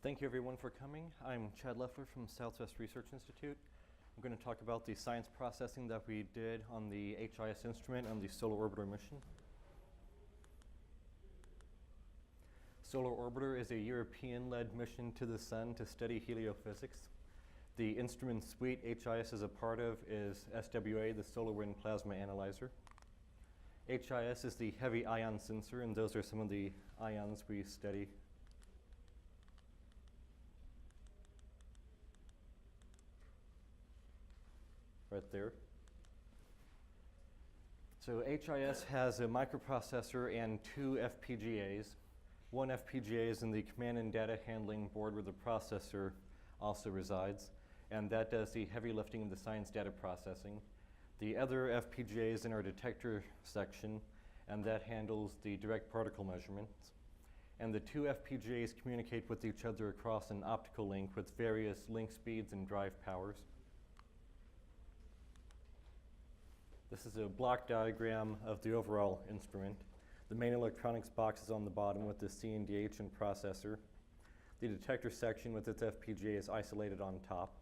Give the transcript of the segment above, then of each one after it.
Thank you everyone for coming. I'm Chad Loeffler from Southwest Research Institute. I'm going to talk about the science processing that we did on the HIS instrument on the Solar Orbiter mission. Solar Orbiter is a European-led mission to the Sun to study heliophysics. The instrument suite HIS is a part of is SWA, the Solar Wind Plasma Analyzer. HIS is the heavy ion sensor, and those are some of the ions we study. Right there. So HIS has a microprocessor and two FPGAs. One FPGA is in the command and data handling board where the processor also resides, and that does the heavy lifting of the science data processing. The other FPGA is in our detector section, and that handles the direct particle measurements. And the two FPGAs communicate with each other across an optical link with various link speeds and drive powers. This is a block diagram of the overall instrument. The main electronics box is on the bottom with the CNDH and processor. The detector section with its FPGA is isolated on top.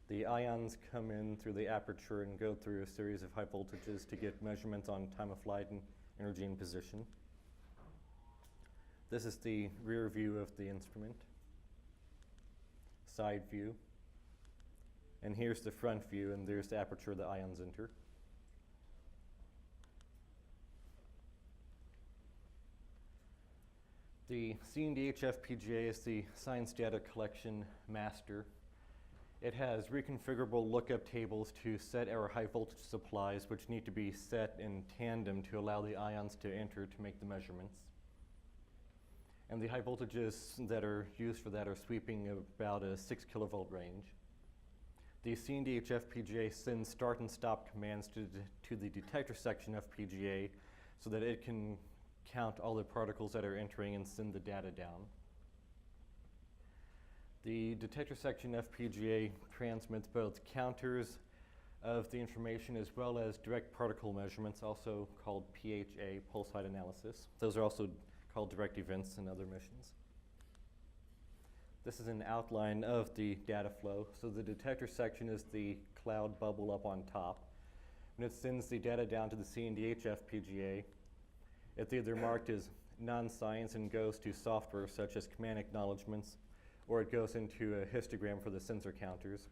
The ions come in through the aperture and go through a series of high voltages to get measurements on time of flight and energy and position. This is the rear view of the instrument, side view. And here's the front view, and there's the aperture the ions enter. The CNDH FPGA is the science data collection master. It has reconfigurable lookup tables to set our high voltage supplies, which need to be set in tandem to allow the ions to enter to make the measurements. And the high voltages that are used for that are sweeping about a 6 kilovolt range. The CNDH FPGA sends start and stop commands to the detector section FPGA so that it can count all the particles that are entering and send the data down. The detector section FPGA transmits both counters of the information as well as direct particle measurements, also called PHA, pulse height analysis. Those are also called direct events in other missions. This is an outline of the data flow. So the detector section is the cloud bubble up on top. When it sends the data down to the CNDH FPGA, it's either marked as non-science and goes to software such as command acknowledgements, or it goes into a histogram for the sensor counters.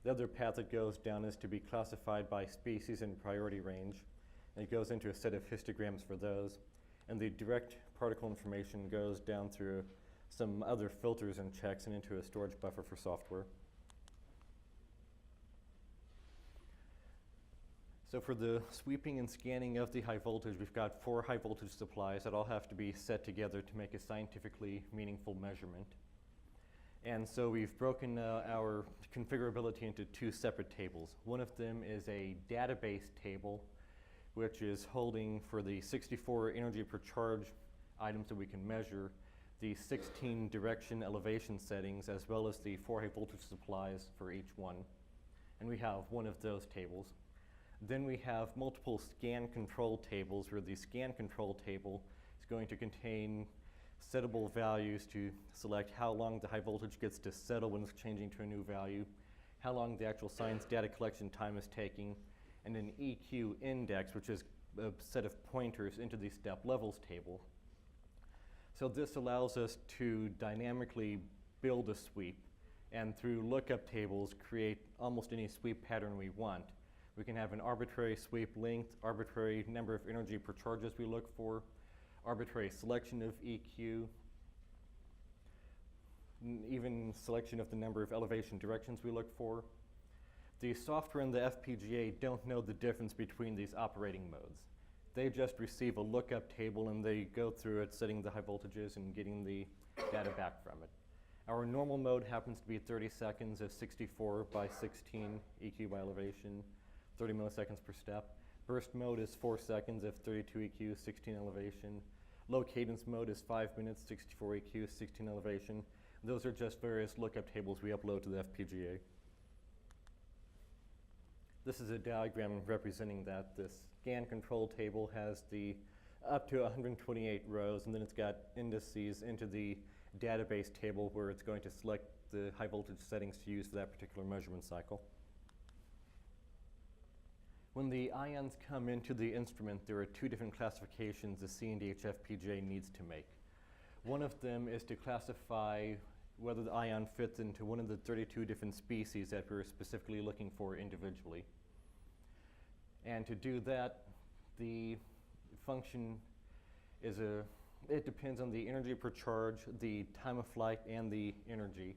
The other path it goes down is to be classified by species and priority range, and it goes into a set of histograms for those. And the direct particle information goes down through some other filters and checks and into a storage buffer for software. So for the sweeping and scanning of the high voltage, we've got 4 high voltage supplies that all have to be set together to make a scientifically meaningful measurement. And so we've broken our configurability into 2 separate tables. One of them is a database table, which is holding for the 64 energy per charge items that we can measure, the 16 direction elevation settings, as well as the 4 high voltage supplies for each one. And we have one of those tables. Then we have multiple scan control tables, where the scan control table is going to contain settable values to select how long the high voltage gets to settle when it's changing to a new value, how long the actual science data collection time is taking, and an EQ index, which is a set of pointers into the step levels table. So this allows us to dynamically build a sweep, and through lookup tables create almost any sweep pattern we want. We can have an arbitrary sweep length, arbitrary number of energy per charges we look for, arbitrary selection of EQ, even selection of the number of elevation directions we look for. The software and the FPGA don't know the difference between these operating modes. They just receive a lookup table and they go through it, setting the high voltages and getting the data back from it. Our normal mode happens to be 30 seconds of 64 by 16 EQ by elevation, 30 milliseconds per step. Burst mode is 4 seconds of 32 EQ, 16 elevation. Low cadence mode is 5 minutes, 64 EQ, 16 elevation. Those are just various lookup tables we upload to the FPGA. This is a diagram representing that. This scan control table has the up to 128 rows, and then it's got indices into the database table where it's going to select the high voltage settings to use for that particular measurement cycle. When the ions come into the instrument, there are two different classifications the C&DH FPGA needs to make. One of them is to classify whether the ion fits into one of the 32 different species that we're specifically looking for individually. And to do that, the function is it depends on the energy per charge, the time of flight, and the energy.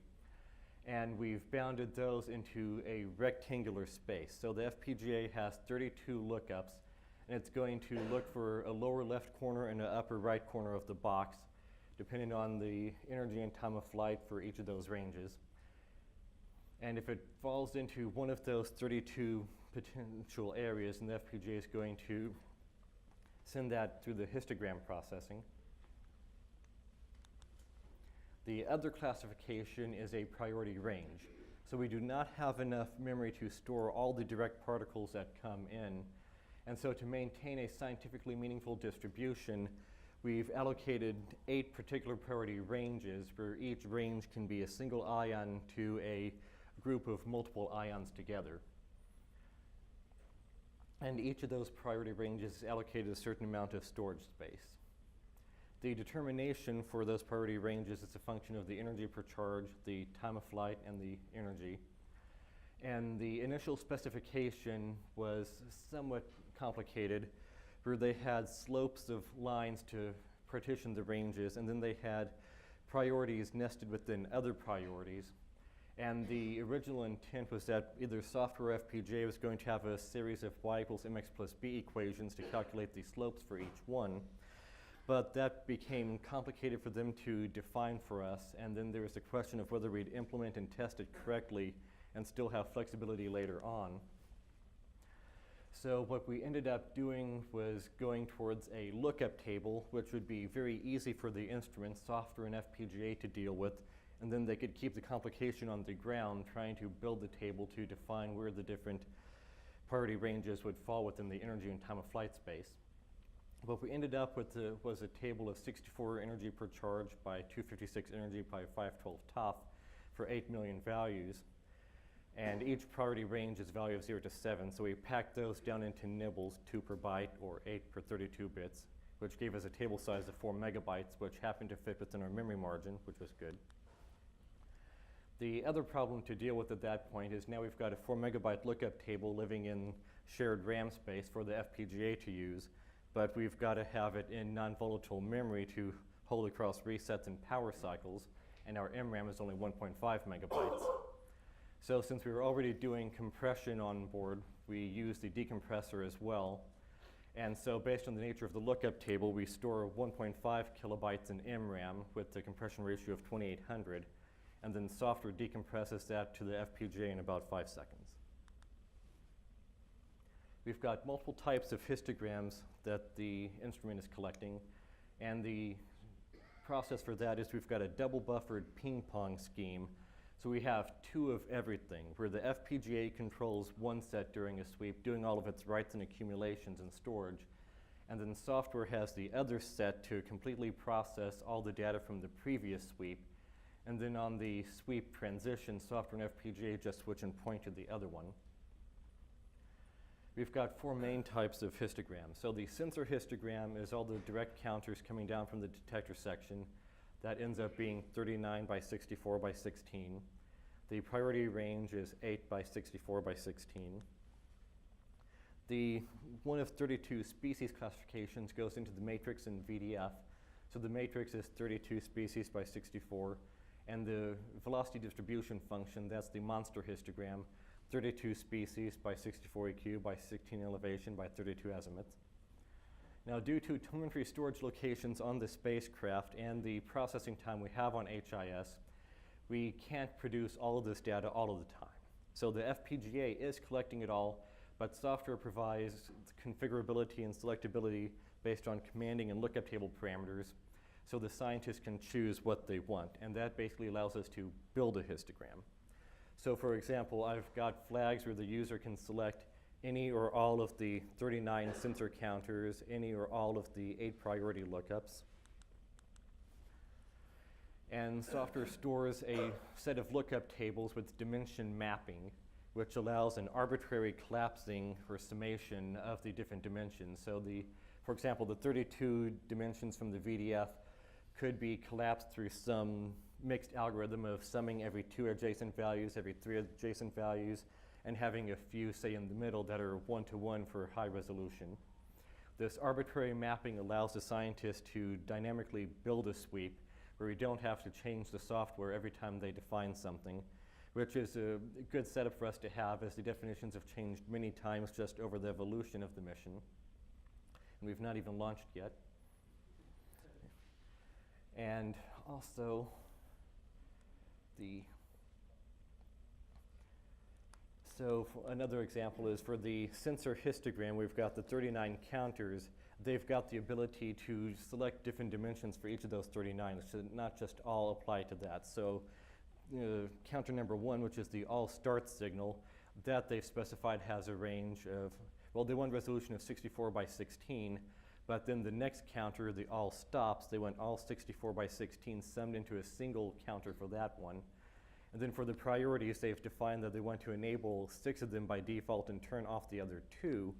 And we've bounded those into a rectangular space. So the FPGA has 32 lookups, and it's going to look for a lower left corner and an upper right corner of the box, depending on the energy and time of flight for each of those ranges. And if it falls into one of those 32 potential areas, then the FPGA is going to send that through the histogram processing. The other classification is a priority range. So we do not have enough memory to store all the direct particles that come in. And so to maintain a scientifically meaningful distribution, we've allocated 8 particular priority ranges where each range can be a single ion to a group of multiple ions together. And each of those priority ranges is allocated a certain amount of storage space. The determination for those priority ranges is a function of the energy per charge, the time of flight, and the energy. And the initial specification was somewhat complicated, where they had slopes of lines to partition the ranges, and then they had priorities nested within other priorities. And the original intent was that either software FPGA was going to have a series of y equals mx plus b equations to calculate the slopes for each one. But that became complicated for them to define for us, and then there was the question of whether we'd implement and test it correctly and still have flexibility later on. So what we ended up doing was going towards a lookup table, which would be very easy for the instrument, software and FPGA to deal with, and then they could keep the complication on the ground trying to build the table to define where the different priority ranges would fall within the energy and time of flight space. What we ended up with was a table of 64 energy per charge by 256 energy by 512 top for 8 million values. And each priority range is a value of 0 to 7. So we packed those down into nibbles, 2 per byte or 8 per 32 bits, which gave us a table size of 4 megabytes, which happened to fit within our memory margin, which was good. The other problem to deal with at that point is now we've got a 4 megabyte lookup table living in shared RAM space for the FPGA to use, but we've got to have it in non-volatile memory to hold across resets and power cycles, and our MRAM is only 1.5 megabytes. So since we were already doing compression on board, we used the decompressor as well. And so based on the nature of the lookup table, we store 1.5 kilobytes in MRAM with the compression ratio of 2800, and then software decompresses that to the FPGA in about 5 seconds. We've got multiple types of histograms that the instrument is collecting, and the process for that is we've got a double buffered ping pong scheme. So we have 2 of everything, where the FPGA controls one set during a sweep, doing all of its writes and accumulations and storage, and then software has the other set to completely process all the data from the previous sweep, and then on the sweep transition, software and FPGA just switch and point to the other one. We've got 4 main types of histograms. So the sensor histogram is all the direct counters coming down from the detector section. That ends up being 39 by 64 by 16. The priority range is 8 by 64 by 16. The one of 32 species classifications goes into the matrix in VDF. So the matrix is 32 species by 64. And the velocity distribution function, that's the monster histogram, 32 species by 64 EQ by 16 elevation by 32 azimuth. Now, due to telemetry storage locations on the spacecraft and the processing time we have on HIS, we can't produce all of this data all of the time. So the FPGA is collecting it all, but software provides configurability and selectability based on commanding and lookup table parameters, so the scientists can choose what they want, and that basically allows us to build a histogram. So for example, I've got flags where the user can select any or all of the 39 sensor counters, any or all of the 8 priority lookups. And software stores a set of lookup tables with dimension mapping, which allows an arbitrary collapsing or summation of the different dimensions. So for example, the 32 dimensions from the VDF could be collapsed through some mixed algorithm of summing every 2 adjacent values, every 3 adjacent values, and having a few, say, in the middle that are 1-to-1 for high resolution. This arbitrary mapping allows the scientist to dynamically build a sweep where we don't have to change the software every time they define something, which is a good setup for us to have, as the definitions have changed many times just over the evolution of the mission. And we've not even launched yet. And also, another example is for the sensor histogram, we've got the 39 counters. They've got the ability to select different dimensions for each of those 39, so not just all apply to that. So counter number 1, which is the all start signal, that they've specified has a range of, well, they want resolution of 64 by 16, but then the next counter, the all stops, they want all 64 by 16 summed into a single counter for that one. And then for the priorities, they've defined that they want to enable 6 of them by default and turn off the other 2.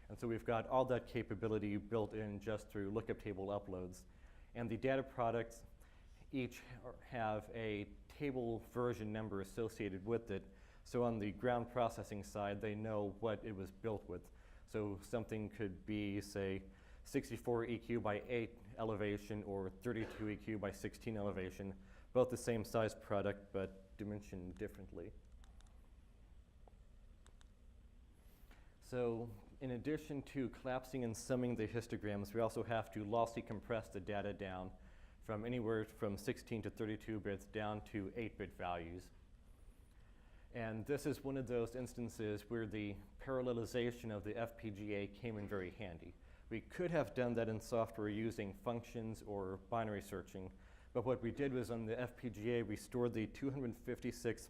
And so we've got all that capability built in just through lookup table uploads. And the data products each have a table version number associated with it. So on the ground processing side, they know what it was built with. So something could be, say, 64 EQ by 8 elevation or 32 EQ by 16 elevation, both the same size product but dimensioned differently. So in addition to collapsing and summing the histograms, we also have to lossy compress the data down from anywhere from 16 to 32 bits down to 8-bit values. And this is one of those instances where the parallelization of the FPGA came in very handy. We could have done that in software using functions or binary searching, but what we did was on the FPGA, we stored the 256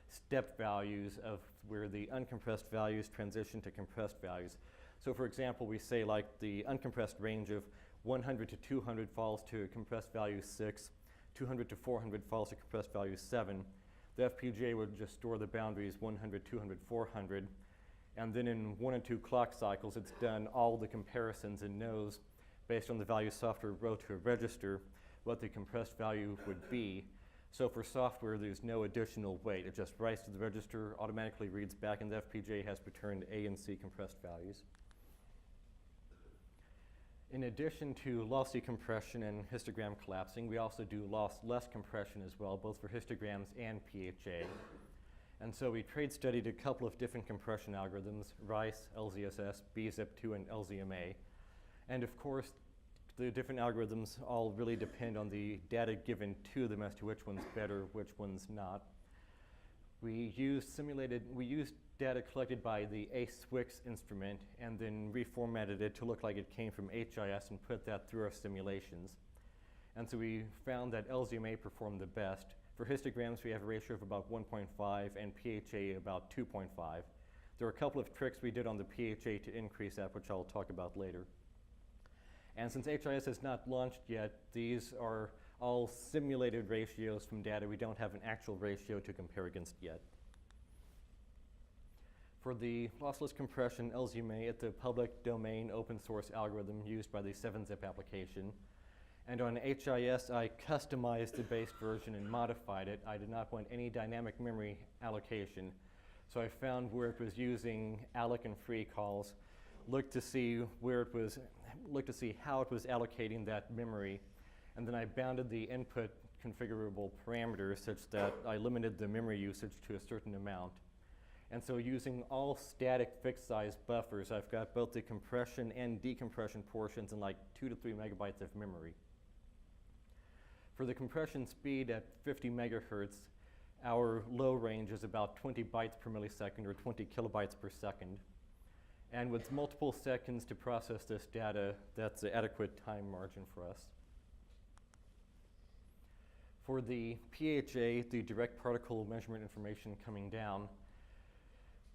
step values of where the uncompressed values transition to compressed values. So for example, we say like the uncompressed range of 100 to 200 falls to compressed value 6, 200 to 400 falls to compressed value 7. The FPGA would just store the boundaries 100, 200, 400, and then in 1 and 2 clock cycles, it's done all the comparisons and knows, based on the value software wrote to a register, what the compressed value would be. So for software, there's no additional weight. It just writes to the register, automatically reads back, and the FPGA has returned A and C compressed values. In addition to lossy compression and histogram collapsing, we also do lossless compression as well, both for histograms and PHA. And so we trade studied a couple of different compression algorithms, RICE, LZSS, BZIP2, and LZMA. And of course, the different algorithms all really depend on the data given to them as to which one's better, which one's not. We used data collected by the ASWIX instrument and then reformatted it to look like it came from HIS and put that through our simulations. And so we found that LZMA performed the best. For histograms, we have a ratio of about 1.5 and PHA about 2.5. There are a couple of tricks we did on the PHA to increase that, which I'll talk about later. And since HIS has not launched yet, these are all simulated ratios from data. We don't have an actual ratio to compare against yet. For the lossless compression LZMA, it's a public domain open source algorithm used by the 7-zip application. And on HIS, I customized the base version and modified it. I did not want any dynamic memory allocation. So I found where it was using alloc and free calls, looked to see how it was allocating that memory, and then I bounded the input configurable parameters such that I limited the memory usage to a certain amount. And so using all static fixed size buffers, I've got both the compression and decompression portions in like 2 to 3 megabytes of memory. For the compression speed at 50 megahertz, our low range is about 20 bytes per millisecond or 20 kilobytes per second. And with multiple seconds to process this data, that's an adequate time margin for us. For the PHA, the direct particle measurement information coming down,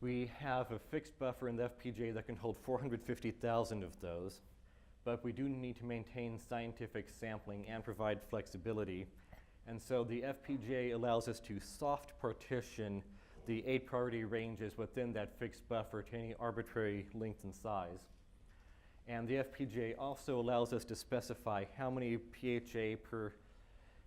we have a fixed buffer in the FPGA that can hold 450,000 of those, but we do need to maintain scientific sampling and provide flexibility. And so the FPGA allows us to soft partition the 8 priority ranges within that fixed buffer to any arbitrary length and size. And the FPGA also allows us to specify how many PHA per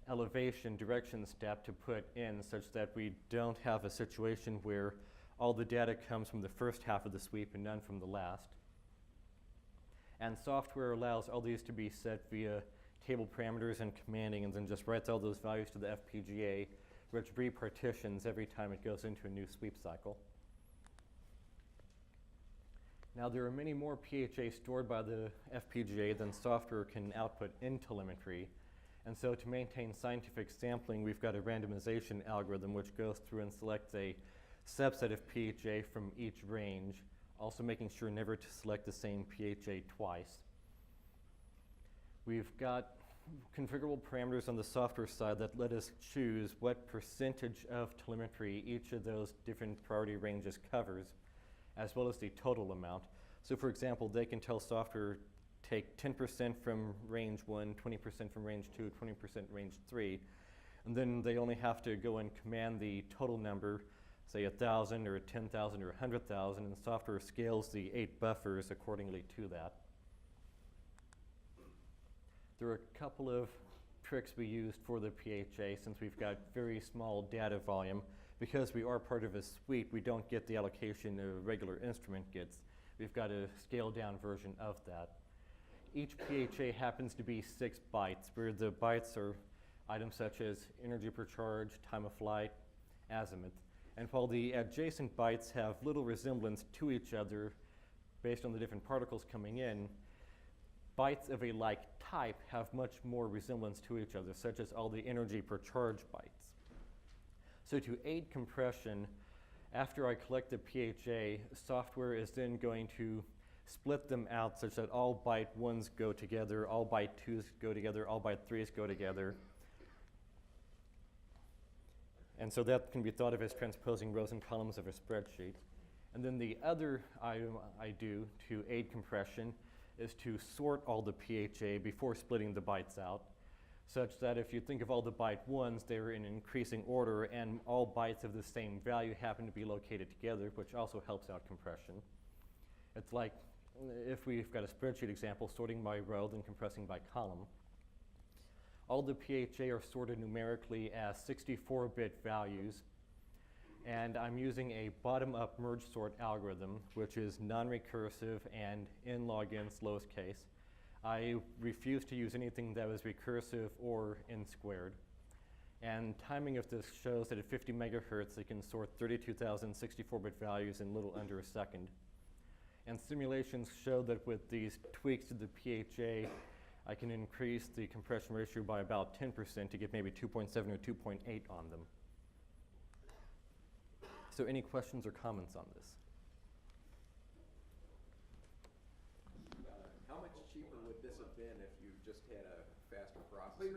elevation direction step to put in, such that we don't have a situation where all the data comes from the first half of the sweep and none from the last. And software allows all these to be set via table parameters and commanding, and then just writes all those values to the FPGA, which repartitions every time it goes into a new sweep cycle. Now, there are many more PHA stored by the FPGA than software can output in telemetry. And so to maintain scientific sampling, we've got a randomization algorithm which goes through and selects a subset of PHA from each range, also making sure never to select the same PHA twice. We've got configurable parameters on the software side that let us choose what percentage of telemetry each of those different priority ranges covers, as well as the total amount. So for example, they can tell software take 10% from range 1, 20% from range 2, 20% range 3, and then they only have to go and command the total number, say 1,000 or 10,000 or 100,000, and software scales the 8 buffers accordingly to that. There are a couple of tricks we used for the PHA since we've got very small data volume. Because we are part of a suite, we don't get the allocation a regular instrument gets. We've got a scaled down version of that. Each PHA happens to be 6 bytes, where the bytes are items such as energy per charge, time of flight, azimuth. And while the adjacent bytes have little resemblance to each other based on the different particles coming in, bytes of a like type have much more resemblance to each other, such as all the energy per charge bytes. So to aid compression, after I collect the PHA, software is then going to split them out such that all byte 1s go together, all byte 2s go together, all byte 3s go together. And so that can be thought of as transposing rows and columns of a spreadsheet. And then the other item I do to aid compression is to sort all the PHA before splitting the bytes out, such that if you think of all the byte 1s, they're in increasing order, and all bytes of the same value happen to be located together, which also helps out compression. It's like if we've got a spreadsheet example, sorting by row, then compressing by column. All the PHA are sorted numerically as 64-bit values, and I'm using a bottom-up merge sort algorithm, which is non-recursive and in log-ins lowest case. I refuse to use anything that was recursive or n squared. And timing of this shows that at 50 megahertz, it can sort 32,000 64-bit values in little under a second. And simulations show that with these tweaks to the PHA, I can increase the compression ratio by about 10% to get maybe 2.7 or 2.8 on them. So any questions or comments on this? How much cheaper would this have been if you just had a faster processor?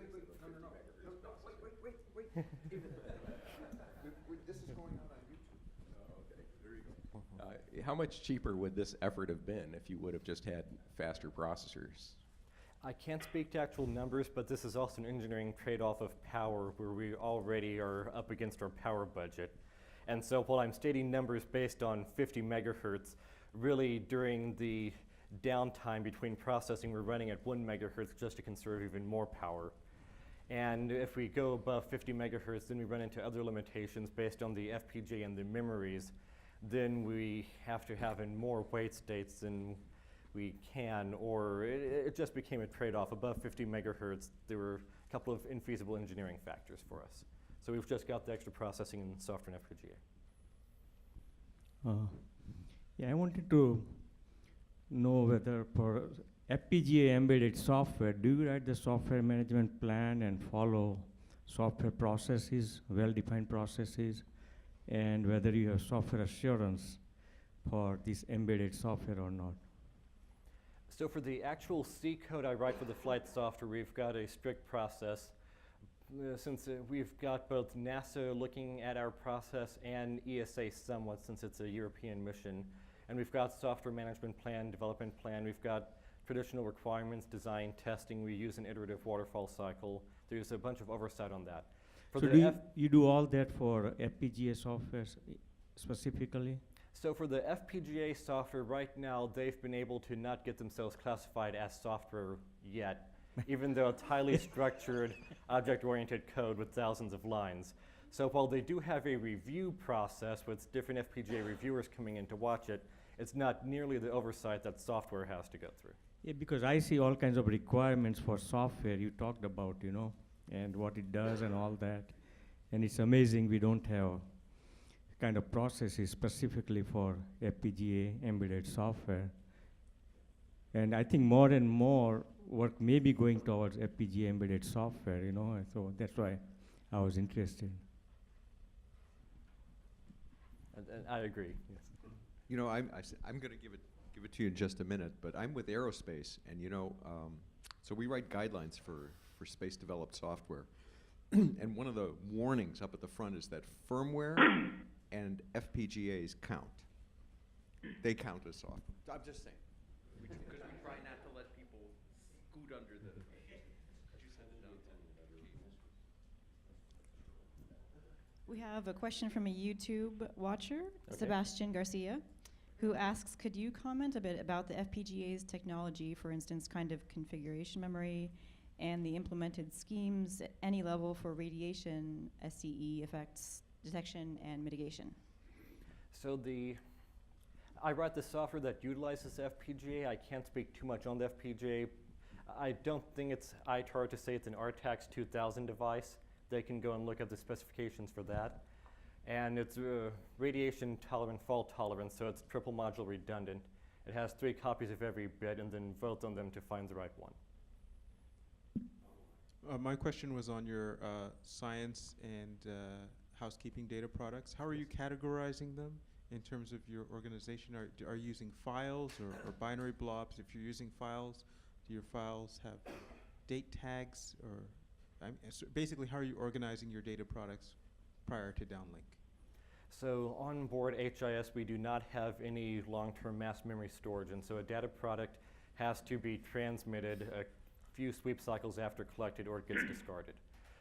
Wait. This is going on YouTube. Oh, okay. There you go. How much cheaper would this effort have been if you would have just had faster processors? I can't speak to actual numbers, but this is also an engineering trade-off of power, where we already are up against our power budget. And so while I'm stating numbers based on 50 megahertz, really during the downtime between processing, we're running at 1 megahertz just to conserve even more power. And if we go above 50 megahertz, then we run into other limitations based on the FPGA and the memories. Then we have to have in more wait states than we can, or it just became a trade-off. Above 50 megahertz, there were a couple of infeasible engineering factors for us. So we've just got the extra processing in software and FPGA. Yeah, I wanted to know whether for FPGA embedded software, do you write the software management plan and follow software processes, well-defined processes, and whether you have software assurance for this embedded software or not? So for the actual C code I write for the flight software, we've got a strict process. Since we've got both NASA looking at our process and ESA somewhat, since it's a European mission, and we've got software management plan, development plan, we've got traditional requirements, design, testing. We use an iterative waterfall cycle. There's a bunch of oversight on that. For So the do F- you do all that for FPGA software specifically? So for the FPGA software, right now, they've been able to not get themselves classified as software yet, even though it's highly structured, object-oriented code with thousands of lines. So while they do have a review process with different FPGA reviewers coming in to watch it, it's not nearly the oversight that software has to go through. Yeah, because I see all kinds of requirements for software you talked about, and what it does and all that. And it's amazing we don't have kind of processes specifically for FPGA embedded software. And I think more and more work may be going towards FPGA embedded software, and so that's why I was interested. And I agree, yes. You know, I'm going to give it to you in just a minute, but I'm with aerospace, and so we write guidelines for space-developed software. And one of the warnings up at the front is that firmware and FPGAs count. They count as software. I'm just saying. Because we try not to let people scoot under the... We have a question from a YouTube watcher, Okay. Sebastian Garcia, who asks, could you comment a bit about the FPGA's technology, for instance, kind of configuration memory, and the implemented schemes at any level for radiation, SCE effects, detection, and mitigation? So I write the software that utilizes FPGA. I can't speak too much on the FPGA. I don't think it's ITAR to say it's an RTAX 2000 device. They can go and look at the specifications for that. And it's radiation tolerant, fault tolerant, so it's triple module redundant. It has 3 copies of every bit and then vote on them to find the right one. My question was on your science and housekeeping data products. How are you categorizing them in terms of your organization? Are you using files or binary blobs? If you're using files, do your files have date tags? Or so basically, how are you organizing your data products prior to downlink? So on board HIS, we do not have any long-term mass memory storage, and so a data product has to be transmitted a few sweep cycles after collected or it gets discarded.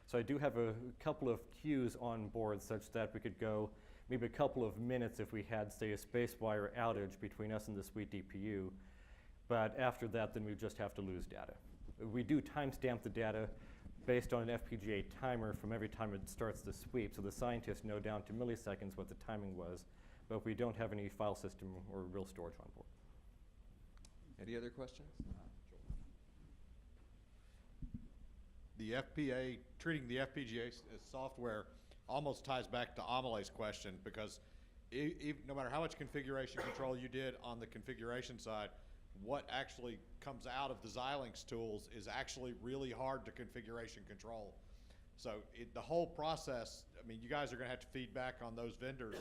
So I do have a couple of queues on board such that we could go maybe a couple of minutes if we had, say, a space wire outage between us and the suite DPU. But after that, then we just have to lose data. We do timestamp the data based on an FPGA timer from every time it starts the sweep, so the scientists know down to milliseconds what the timing was, but we don't have any file system or real storage on board. Any other questions? The FPA, treating the FPGA as software almost ties back to Amale's question, because no matter how much configuration control you did on the configuration side, what actually comes out of the Xilinx tools is actually really hard to configuration control. So the whole process, I mean, you guys are going to have to feed back on those vendors,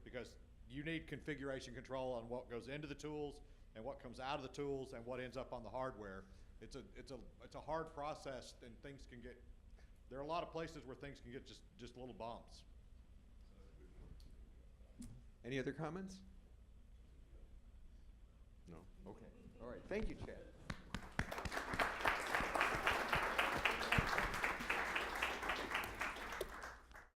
because you need configuration control on what goes into the tools and what comes out of the tools and what ends up on the hardware. It's a hard process, and things can get, there are a lot of places where things can get just little bumps. Any other comments? No? Okay. All right. Thank you, Chad.